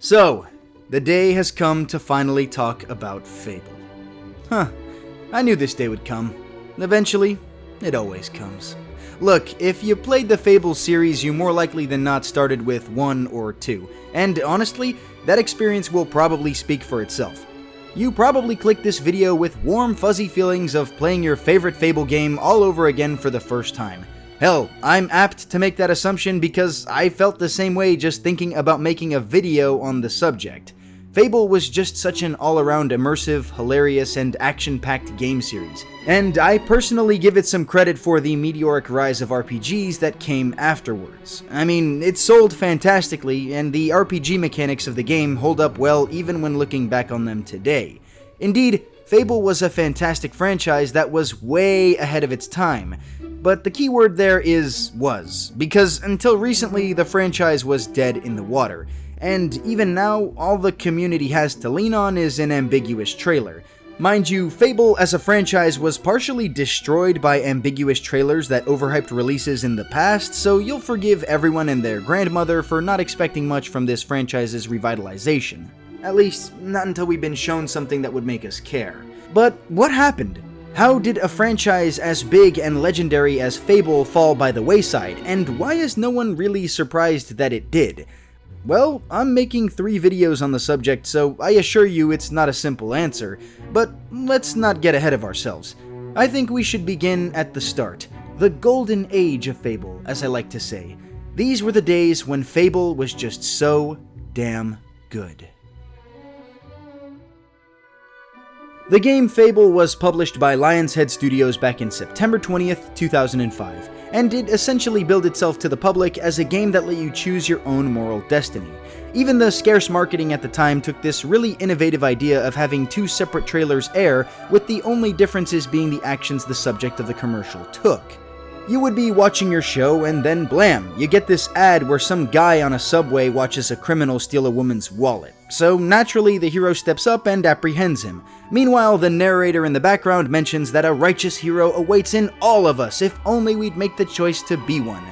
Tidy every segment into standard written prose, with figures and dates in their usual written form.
So, the day has come to finally talk about Fable. I knew this day would come. Eventually, it always comes. Look, if you played the Fable series, you more likely than not started with 1 or 2, and honestly, that experience will probably speak for itself. You probably clicked this video with warm, fuzzy feelings of playing your favorite Fable game all over again for the first time. Hell, I'm apt to make that assumption because I felt the same way just thinking about making a video on the subject. Fable was just such an all-around immersive, hilarious, and action-packed game series, and I personally give it some credit for the meteoric rise of RPGs that came afterwards. I mean, it sold fantastically, and the RPG mechanics of the game hold up well even when looking back on them today. Indeed, Fable was a fantastic franchise that was way ahead of its time. But the key word there is was, because until recently the franchise was dead in the water. And even now, all the community has to lean on is an ambiguous trailer. Mind you, Fable as a franchise was partially destroyed by ambiguous trailers that overhyped releases in the past, so you'll forgive everyone and their grandmother for not expecting much from this franchise's revitalization. At least, not until we've been shown something that would make us care. But what happened? How did a franchise as big and legendary as Fable fall by the wayside, and why is no one really surprised that it did? Well, I'm making 3 videos on the subject, so I assure you it's not a simple answer, but let's not get ahead of ourselves. I think we should begin at the start, the golden age of Fable, as I like to say. These were the days when Fable was just so damn good. The game Fable was published by Lionshead Studios back in September 20th, 2005, and it essentially billed itself to the public as a game that let you choose your own moral destiny. Even the scarce marketing at the time took this really innovative idea of having 2 separate trailers air, with the only differences being the actions the subject of the commercial took. You would be watching your show and then blam, you get this ad where some guy on a subway watches a criminal steal a woman's wallet. So naturally the hero steps up and apprehends him. Meanwhile, the narrator in the background mentions that a righteous hero awaits in all of us if only we'd make the choice to be one.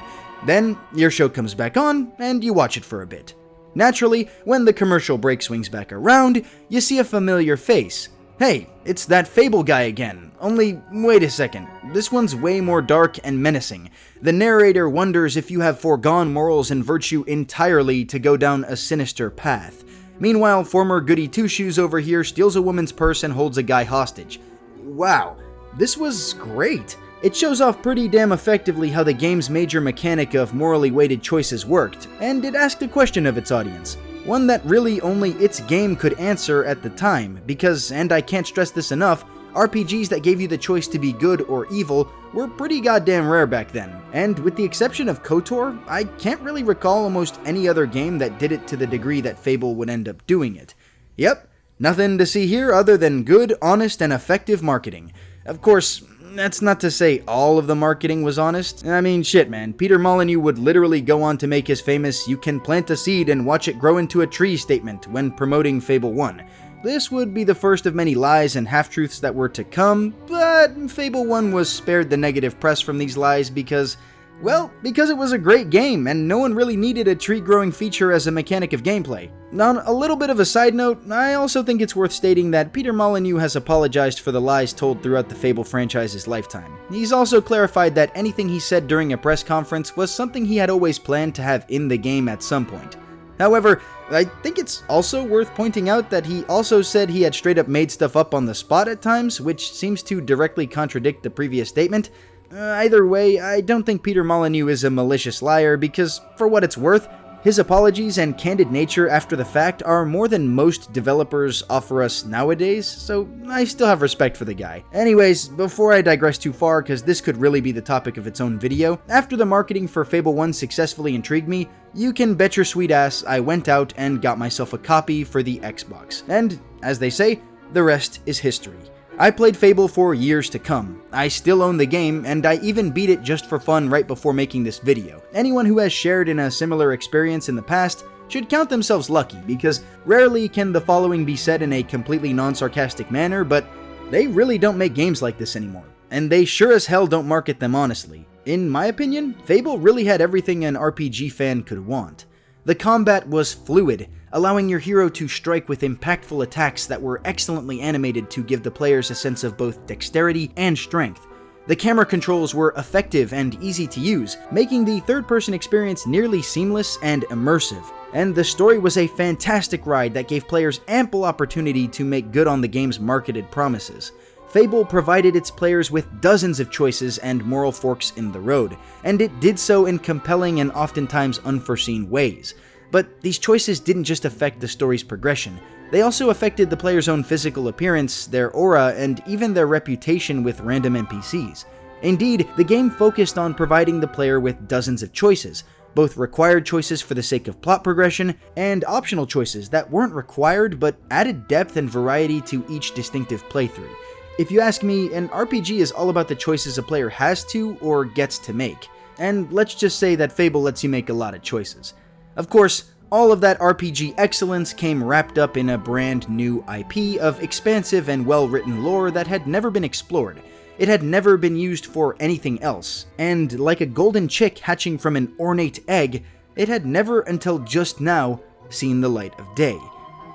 Then your show comes back on and you watch it for a bit. Naturally, when the commercial break swings back around, you see a familiar face. Hey, it's that Fable guy again. Only, wait a second, this one's way more dark and menacing. The narrator wonders if you have foregone morals and virtue entirely to go down a sinister path. Meanwhile, former goody two-shoes over here steals a woman's purse and holds a guy hostage. Wow, this was great. It shows off pretty damn effectively how the game's major mechanic of morally weighted choices worked, and it asked a question of its audience. One that really only its game could answer at the time, because, and I can't stress this enough, RPGs that gave you the choice to be good or evil were pretty goddamn rare back then, and with the exception of KOTOR, I can't really recall almost any other game that did it to the degree that Fable would end up doing it. Yep, nothing to see here other than good, honest, and effective marketing. Of course, that's not to say all of the marketing was honest. I mean, shit man, Peter Molyneux would literally go on to make his famous "you can plant a seed and watch it grow into a tree" statement when promoting Fable 1. This would be the first of many lies and half-truths that were to come, but Fable 1 was spared the negative press from these lies because it was a great game and no one really needed a tree-growing feature as a mechanic of gameplay. On a little bit of a side note, I also think it's worth stating that Peter Molyneux has apologized for the lies told throughout the Fable franchise's lifetime. He's also clarified that anything he said during a press conference was something he had always planned to have in the game at some point. However, I think it's also worth pointing out that he also said he had straight up made stuff up on the spot at times, which seems to directly contradict the previous statement. Either way, I don't think Peter Molyneux is a malicious liar because, for what it's worth, his apologies and candid nature after the fact are more than most developers offer us nowadays, so I still have respect for the guy. Anyways, before I digress too far, because this could really be the topic of its own video, after the marketing for Fable 1 successfully intrigued me, you can bet your sweet ass I went out and got myself a copy for the Xbox. And, as they say, the rest is history. I played Fable for years to come. I still own the game, and I even beat it just for fun right before making this video. Anyone who has shared in a similar experience in the past should count themselves lucky, because rarely can the following be said in a completely non-sarcastic manner, but they really don't make games like this anymore, and they sure as hell don't market them honestly. In my opinion, Fable really had everything an RPG fan could want. The combat was fluid, allowing your hero to strike with impactful attacks that were excellently animated to give the players a sense of both dexterity and strength. The camera controls were effective and easy to use, making the third-person experience nearly seamless and immersive. And the story was a fantastic ride that gave players ample opportunity to make good on the game's marketed promises. Fable provided its players with dozens of choices and moral forks in the road, and it did so in compelling and oftentimes unforeseen ways. But these choices didn't just affect the story's progression, they also affected the player's own physical appearance, their aura, and even their reputation with random NPCs. Indeed, the game focused on providing the player with dozens of choices, both required choices for the sake of plot progression, and optional choices that weren't required but added depth and variety to each distinctive playthrough. If you ask me, an RPG is all about the choices a player has to or gets to make, and let's just say that Fable lets you make a lot of choices. Of course, all of that RPG excellence came wrapped up in a brand new IP of expansive and well-written lore that had never been explored. It had never been used for anything else, and like a golden chick hatching from an ornate egg, it had never until just now seen the light of day.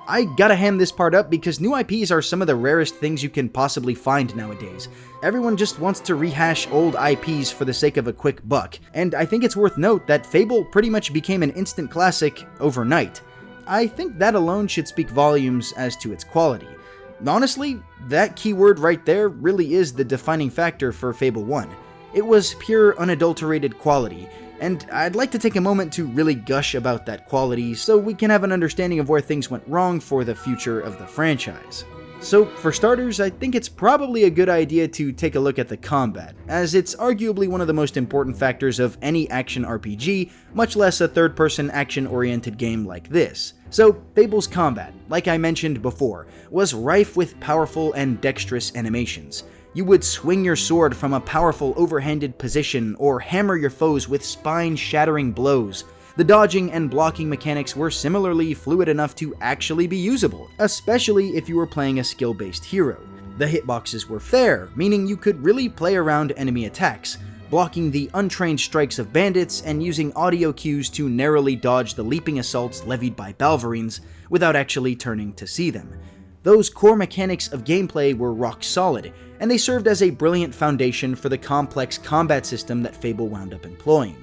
I gotta ham this part up because new IPs are some of the rarest things you can possibly find nowadays. Everyone just wants to rehash old IPs for the sake of a quick buck, and I think it's worth note that Fable pretty much became an instant classic overnight. I think that alone should speak volumes as to its quality. Honestly, that keyword right there really is the defining factor for Fable 1. It was pure, unadulterated quality, and I'd like to take a moment to really gush about that quality so we can have an understanding of where things went wrong for the future of the franchise. So, for starters, I think it's probably a good idea to take a look at the combat, as it's arguably one of the most important factors of any action RPG, much less a third-person action-oriented game like this. So, Fable's combat, like I mentioned before, was rife with powerful and dexterous animations. You would swing your sword from a powerful overhanded position or hammer your foes with spine-shattering blows. The dodging and blocking mechanics were similarly fluid enough to actually be usable, especially if you were playing a skill-based hero. The hitboxes were fair, meaning you could really play around enemy attacks, blocking the untrained strikes of bandits and using audio cues to narrowly dodge the leaping assaults levied by Balverines without actually turning to see them. Those core mechanics of gameplay were rock solid, and they served as a brilliant foundation for the complex combat system that Fable wound up employing.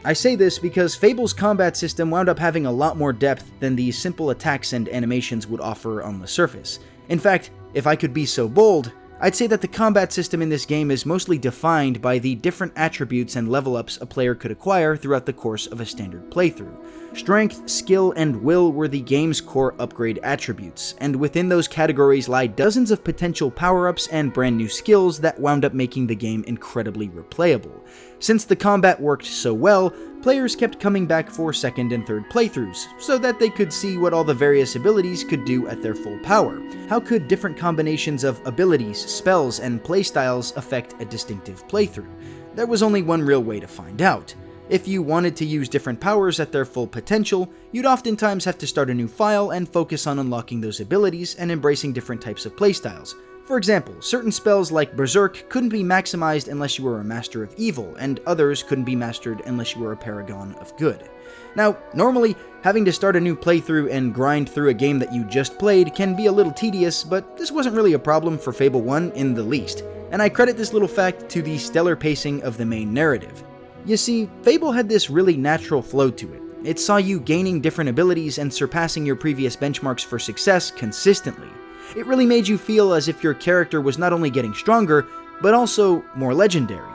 I say this because Fable's combat system wound up having a lot more depth than the simple attacks and animations would offer on the surface. In fact, if I could be so bold, I'd say that the combat system in this game is mostly defined by the different attributes and level-ups a player could acquire throughout the course of a standard playthrough. Strength, skill, and will were the game's core upgrade attributes, and within those categories lie dozens of potential power-ups and brand new skills that wound up making the game incredibly replayable. Since the combat worked so well, players kept coming back for second and third playthroughs, so that they could see what all the various abilities could do at their full power. How could different combinations of abilities, spells, and playstyles affect a distinctive playthrough? There was only one real way to find out. If you wanted to use different powers at their full potential, you'd oftentimes have to start a new file and focus on unlocking those abilities and embracing different types of playstyles. For example, certain spells like Berserk couldn't be maximized unless you were a Master of Evil, and others couldn't be mastered unless you were a Paragon of Good. Now, normally, having to start a new playthrough and grind through a game that you just played can be a little tedious, but this wasn't really a problem for Fable 1 in the least, and I credit this little fact to the stellar pacing of the main narrative. You see, Fable had this really natural flow to it. It saw you gaining different abilities and surpassing your previous benchmarks for success consistently. It really made you feel as if your character was not only getting stronger, but also more legendary.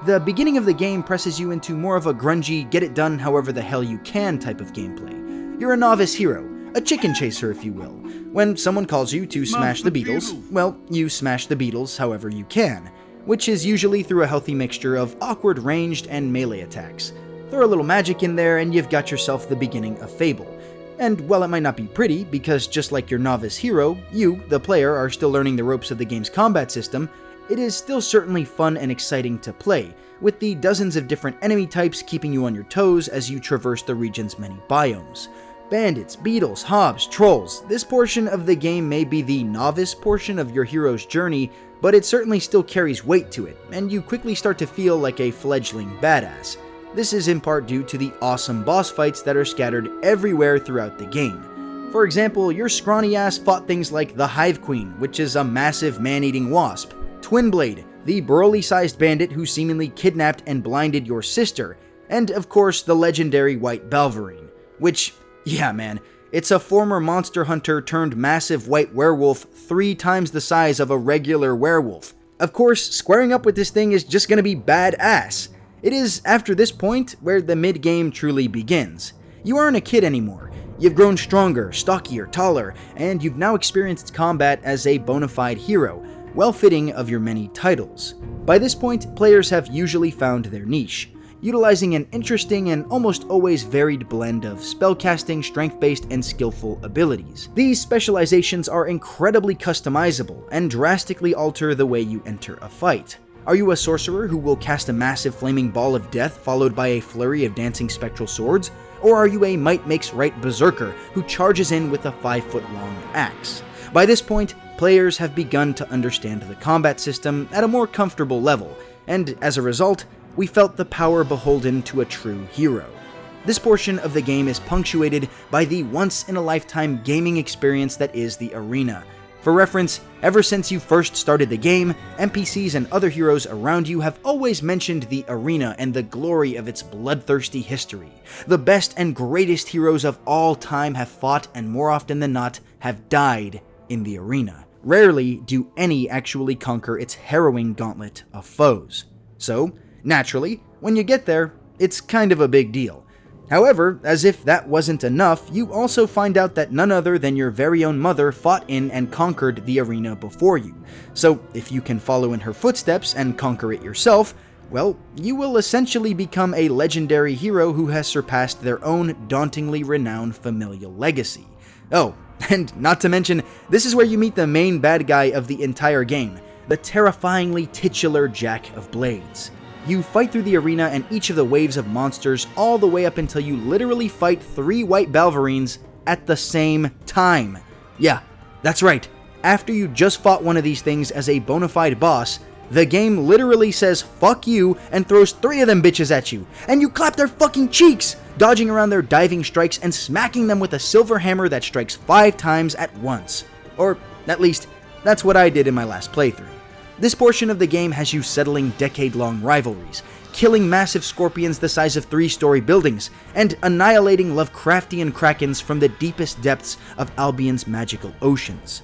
The beginning of the game presses you into more of a grungy, get it done however the hell you can type of gameplay. You're a novice hero, a chicken chaser if you will. When someone calls you to smash the Beatles, well, you smash the Beatles however you can, which is usually through a healthy mixture of awkward ranged and melee attacks. Throw a little magic in there and you've got yourself the beginning of Fable. And while it might not be pretty, because just like your novice hero, you, the player, are still learning the ropes of the game's combat system, it is still certainly fun and exciting to play, with the dozens of different enemy types keeping you on your toes as you traverse the region's many biomes. Bandits, beetles, hobs, trolls, this portion of the game may be the novice portion of your hero's journey, but it certainly still carries weight to it, and you quickly start to feel like a fledgling badass. This is in part due to the awesome boss fights that are scattered everywhere throughout the game. For example, your scrawny ass fought things like the Hive Queen, which is a massive man-eating wasp, Twinblade, the burly-sized bandit who seemingly kidnapped and blinded your sister, and of course the legendary White Balverine, which, yeah man, it's a former monster hunter turned massive white werewolf 3 times the size of a regular werewolf. Of course, squaring up with this thing is just gonna be badass. It is after this point where the mid-game truly begins. You aren't a kid anymore. You've grown stronger, stockier, taller, and you've now experienced combat as a bona fide hero, well fitting of your many titles. By this point, players have usually found their niche, utilizing an interesting and almost always varied blend of spellcasting, strength-based, and skillful abilities. These specializations are incredibly customizable and drastically alter the way you enter a fight. Are you a sorcerer who will cast a massive flaming ball of death followed by a flurry of dancing spectral swords? Or are you a might makes right berserker who charges in with a 5-foot-long axe? By this point, players have begun to understand the combat system at a more comfortable level, and as a result, we felt the power beholden to a true hero. This portion of the game is punctuated by the once-in-a-lifetime gaming experience that is the arena. For reference, ever since you first started the game, NPCs and other heroes around you have always mentioned the arena and the glory of its bloodthirsty history. The best and greatest heroes of all time have fought and more often than not have died in the arena. Rarely do any actually conquer its harrowing gauntlet of foes. So, naturally, when you get there, it's kind of a big deal. However, as if that wasn't enough, you also find out that none other than your very own mother fought in and conquered the arena before you. So, if you can follow in her footsteps and conquer it yourself, well, you will essentially become a legendary hero who has surpassed their own dauntingly renowned familial legacy. Oh, and not to mention, this is where you meet the main bad guy of the entire game, the terrifyingly titular Jack of Blades. You fight through the arena and each of the waves of monsters all the way up until you literally fight 3 White Balverines at the same time. Yeah, that's right. After you just fought one of these things as a bona fide boss, the game literally says fuck you and throws 3 of them bitches at you, and you clap their fucking cheeks, dodging around their diving strikes and smacking them with a silver hammer that strikes 5 times at once. Or, at least, that's what I did in my last playthrough. This portion of the game has you settling decade-long rivalries, killing massive scorpions the size of 3-story buildings, and annihilating Lovecraftian krakens from the deepest depths of Albion's magical oceans.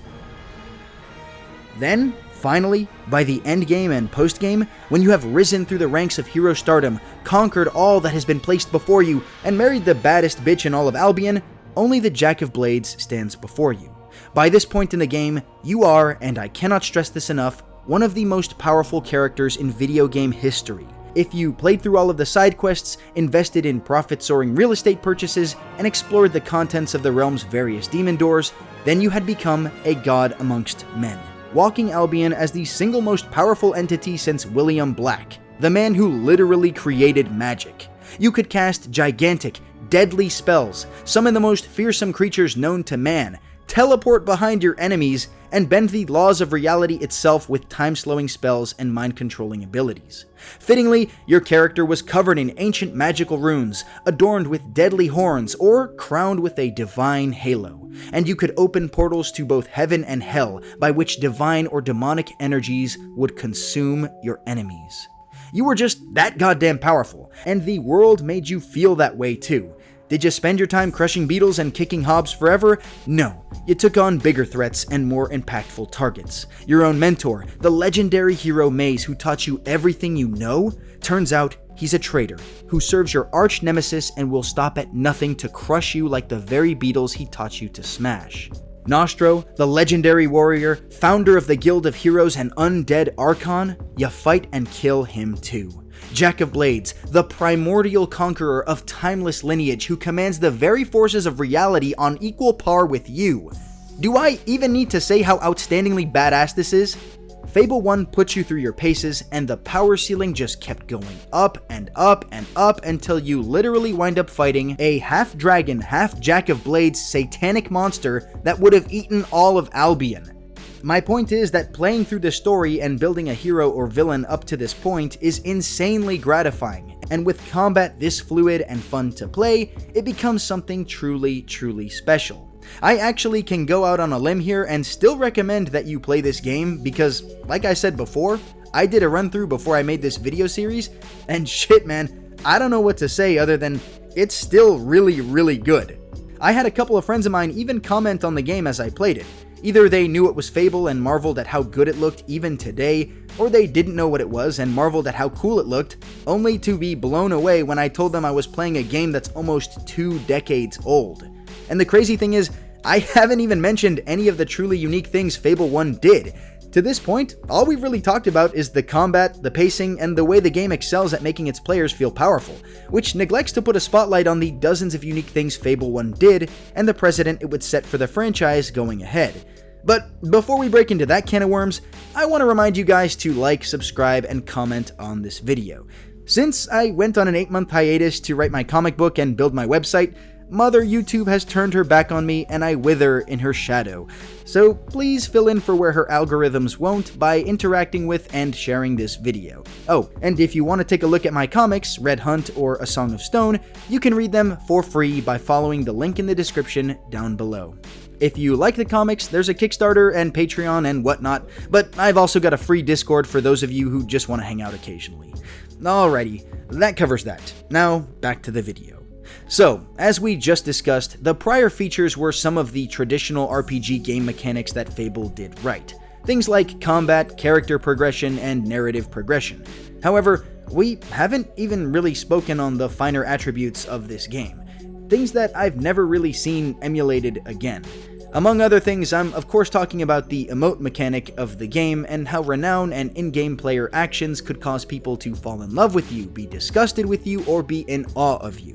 Then, finally, by the endgame and postgame, when you have risen through the ranks of hero stardom, conquered all that has been placed before you, and married the baddest bitch in all of Albion, only the Jack of Blades stands before you. By this point in the game, you are, and I cannot stress this enough, one of the most powerful characters in video game history. If you played through all of the side quests, invested in profit-soaring real estate purchases, and explored the contents of the realm's various demon doors, then you had become a god amongst men, walking Albion as the single most powerful entity since William Black, the man who literally created magic. You could cast gigantic, deadly spells, summon the most fearsome creatures known to man, teleport behind your enemies, and bend the laws of reality itself with time-slowing spells and mind-controlling abilities. Fittingly, your character was covered in ancient magical runes, adorned with deadly horns, or crowned with a divine halo, and you could open portals to both heaven and hell by which divine or demonic energies would consume your enemies. You were just that goddamn powerful, and the world made you feel that way too. Did you spend your time crushing beetles and kicking hobs forever? No. You took on bigger threats and more impactful targets. Your own mentor, the legendary hero Maze, who taught you everything you know, turns out he's a traitor who serves your arch nemesis and will stop at nothing to crush you like the very beetles he taught you to smash. Nostro, the legendary warrior, founder of the Guild of Heroes and Undead Archon, you fight and kill him too. Jack of Blades, the primordial conqueror of timeless lineage who commands the very forces of reality on equal par with you. Do I even need to say how outstandingly badass this is? Fable 1 puts you through your paces, and the power ceiling just kept going up and up and up until you literally wind up fighting a half-dragon, half-Jack of Blades satanic monster that would have eaten all of Albion. My point is that playing through the story and building a hero or villain up to this point is insanely gratifying, and with combat this fluid and fun to play, it becomes something truly, truly special. I actually can go out on a limb here and still recommend that you play this game because, like I said before, I did a run through before I made this video series, and shit man, I don't know what to say other than it's still really, really good. I had a couple of friends of mine even comment on the game as I played it. Either they knew it was Fable and marveled at how good it looked even today, or they didn't know what it was and marveled at how cool it looked, only to be blown away when I told them I was playing a game that's almost 2 decades old. And the crazy thing is, I haven't even mentioned any of the truly unique things Fable 1 did. To this point, all we've really talked about is the combat, the pacing, and the way the game excels at making its players feel powerful, which neglects to put a spotlight on the dozens of unique things Fable 1 did and the precedent it would set for the franchise going ahead. But before we break into that can of worms, I want to remind you guys to like, subscribe, and comment on this video. Since I went on an 8-month hiatus to write my comic book and build my website, Mother YouTube has turned her back on me and I wither in her shadow. So please fill in for where her algorithms won't by interacting with and sharing this video. Oh, and if you want to take a look at my comics, Red Hunt or A Song of Stone, you can read them for free by following the link in the description down below. If you like the comics, there's a Kickstarter and Patreon and whatnot, but I've also got a free Discord for those of you who just want to hang out occasionally. Alrighty, that covers that. Now, back to the video. So, as we just discussed, the prior features were some of the traditional RPG game mechanics that Fable did right. Things like combat, character progression, and narrative progression. However, we haven't even really spoken on the finer attributes of this game. Things that I've never really seen emulated again. Among other things, I'm of course talking about the emote mechanic of the game and how renown and in-game player actions could cause people to fall in love with you, be disgusted with you, or be in awe of you.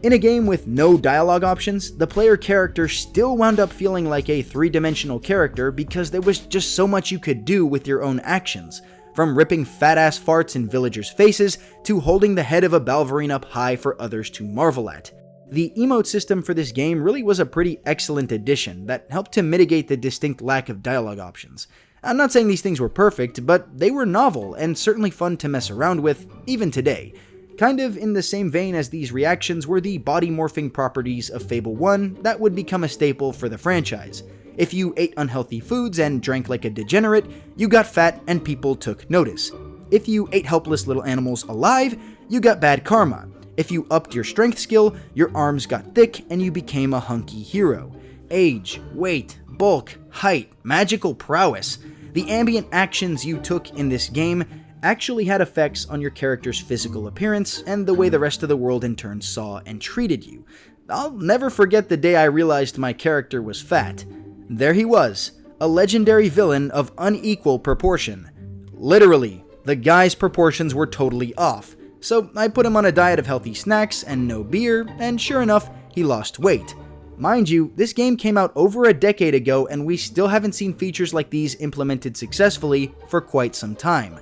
In a game with no dialogue options, the player character still wound up feeling like a 3-dimensional character because there was just so much you could do with your own actions. From ripping fat-ass farts in villagers' faces to holding the head of a Balverine up high for others to marvel at. The emote system for this game really was a pretty excellent addition that helped to mitigate the distinct lack of dialogue options. I'm not saying these things were perfect, but they were novel and certainly fun to mess around with, even today. Kind of in the same vein as these reactions were the body morphing properties of Fable 1 that would become a staple for the franchise. If you ate unhealthy foods and drank like a degenerate, you got fat and people took notice. If you ate helpless little animals alive, you got bad karma. If you upped your strength skill, your arms got thick and you became a hunky hero. Age, weight, bulk, height, magical prowess. The ambient actions you took in this game actually had effects on your character's physical appearance and the way the rest of the world in turn saw and treated you. I'll never forget the day I realized my character was fat. There he was, a legendary villain of unequal proportion. Literally, the guy's proportions were totally off, so I put him on a diet of healthy snacks and no beer, and sure enough, he lost weight. Mind you, this game came out over a decade ago and we still haven't seen features like these implemented successfully for quite some time.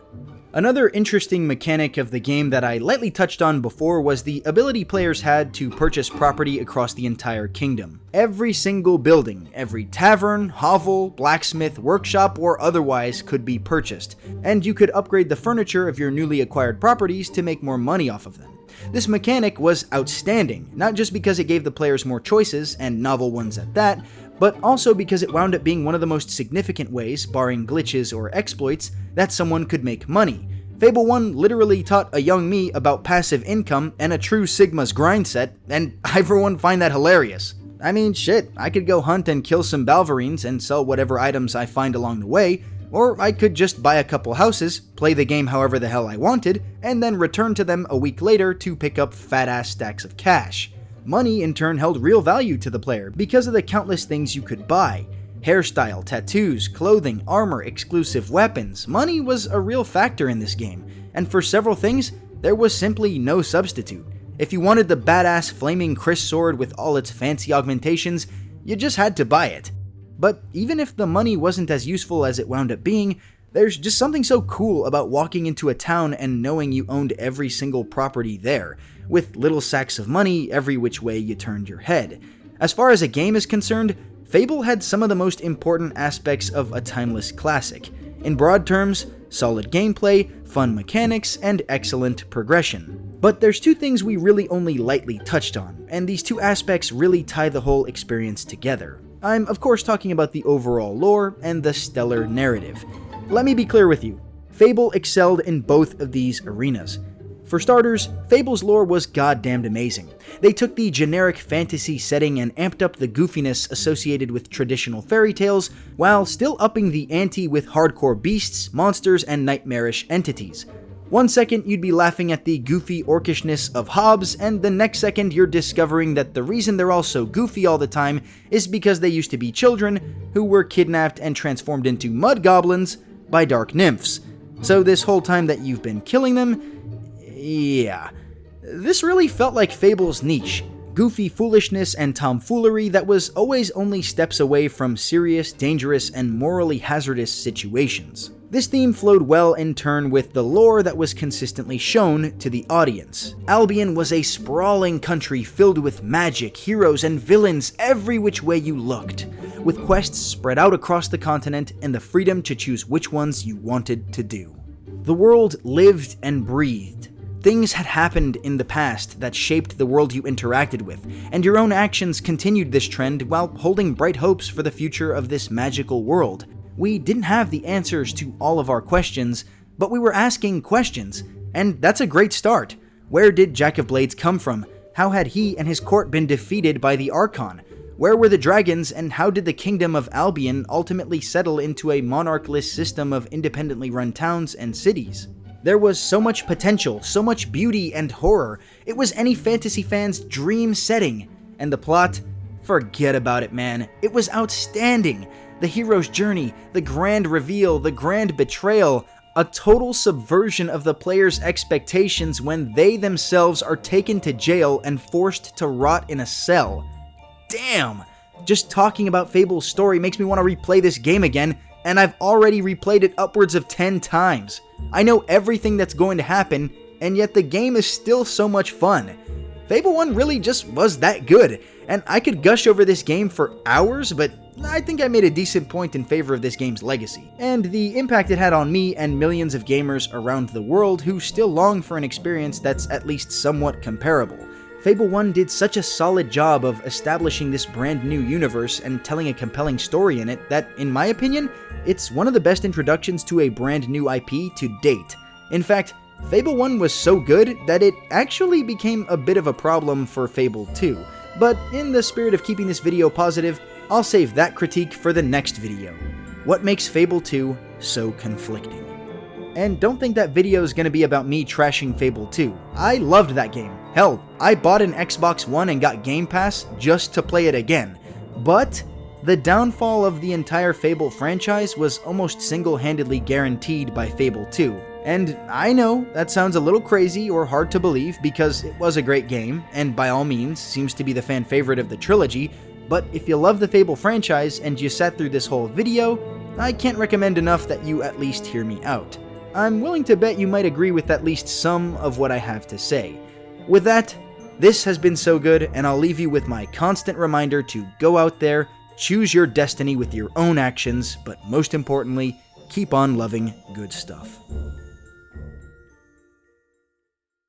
Another interesting mechanic of the game that I lightly touched on before was the ability players had to purchase property across the entire kingdom. Every single building, every tavern, hovel, blacksmith, workshop, or otherwise could be purchased, and you could upgrade the furniture of your newly acquired properties to make more money off of them. This mechanic was outstanding, not just because it gave the players more choices, and novel ones at that, but also because it wound up being one of the most significant ways, barring glitches or exploits, that someone could make money. Fable 1 literally taught a young me about passive income and a true Sigma's grind set, and I for one find that hilarious. I mean, shit, I could go hunt and kill some Balverines and sell whatever items I find along the way, or I could just buy a couple houses, play the game however the hell I wanted, and then return to them a week later to pick up fat-ass stacks of cash. Money in turn held real value to the player because of the countless things you could buy. Hairstyle, tattoos, clothing, armor, exclusive weapons. Money was a real factor in this game, and for several things, there was simply no substitute. If you wanted the badass flaming Chris sword with all its fancy augmentations, you just had to buy it. But even if the money wasn't as useful as it wound up being, there's just something so cool about walking into a town and knowing you owned every single property there, with little sacks of money every which way you turned your head. As far as a game is concerned, Fable had some of the most important aspects of a timeless classic. In broad terms, solid gameplay, fun mechanics, and excellent progression. But there's two things we really only lightly touched on, and these two aspects really tie the whole experience together. I'm of course talking about the overall lore and the stellar narrative. Let me be clear with you, Fable excelled in both of these arenas. For starters, Fable's lore was goddamned amazing. They took the generic fantasy setting and amped up the goofiness associated with traditional fairy tales, while still upping the ante with hardcore beasts, monsters, and nightmarish entities. One second you'd be laughing at the goofy orcishness of Hobbs, and the next second you're discovering that the reason they're all so goofy all the time is because they used to be children who were kidnapped and transformed into mud goblins by dark nymphs. So this whole time that you've been killing them, yeah. This really felt like Fable's niche. Goofy foolishness and tomfoolery that was always only steps away from serious, dangerous, and morally hazardous situations. This theme flowed well in turn with the lore that was consistently shown to the audience. Albion was a sprawling country filled with magic, heroes, and villains every which way you looked, with quests spread out across the continent and the freedom to choose which ones you wanted to do. The world lived and breathed. Things had happened in the past that shaped the world you interacted with, and your own actions continued this trend while holding bright hopes for the future of this magical world. We didn't have the answers to all of our questions, but we were asking questions, and that's a great start. Where did Jack of Blades come from? How had he and his court been defeated by the Archon? Where were the dragons, and how did the kingdom of Albion ultimately settle into a monarchless system of independently run towns and cities? There was so much potential, so much beauty and horror. It was any fantasy fan's dream setting. And the plot? Forget about it, man. It was outstanding. The hero's journey, the grand reveal, the grand betrayal, a total subversion of the player's expectations when they themselves are taken to jail and forced to rot in a cell. Damn! Just talking about Fable's story makes me want to replay this game again, and I've already replayed it upwards of 10 times. I know everything that's going to happen, and yet the game is still so much fun. Fable 1 really just was that good, and I could gush over this game for hours, but I think I made a decent point in favor of this game's legacy, and the impact it had on me and millions of gamers around the world who still long for an experience that's at least somewhat comparable. Fable 1 did such a solid job of establishing this brand new universe and telling a compelling story in it that, in my opinion, it's one of the best introductions to a brand new IP to date. In fact, Fable 1 was so good that it actually became a bit of a problem for Fable 2, but in the spirit of keeping this video positive, I'll save that critique for the next video. What makes Fable 2 so conflicting? And don't think that video is going to be about me trashing Fable 2. I loved that game. Hell, I bought an Xbox One and got Game Pass just to play it again. But the downfall of the entire Fable franchise was almost single-handedly guaranteed by Fable 2. And I know that sounds a little crazy or hard to believe because it was a great game, and by all means seems to be the fan favorite of the trilogy, but if you love the Fable franchise and you sat through this whole video, I can't recommend enough that you at least hear me out. I'm willing to bet you might agree with at least some of what I have to say. With that, this has been so good, and I'll leave you with my constant reminder to go out there, choose your destiny with your own actions, but most importantly, keep on loving good stuff.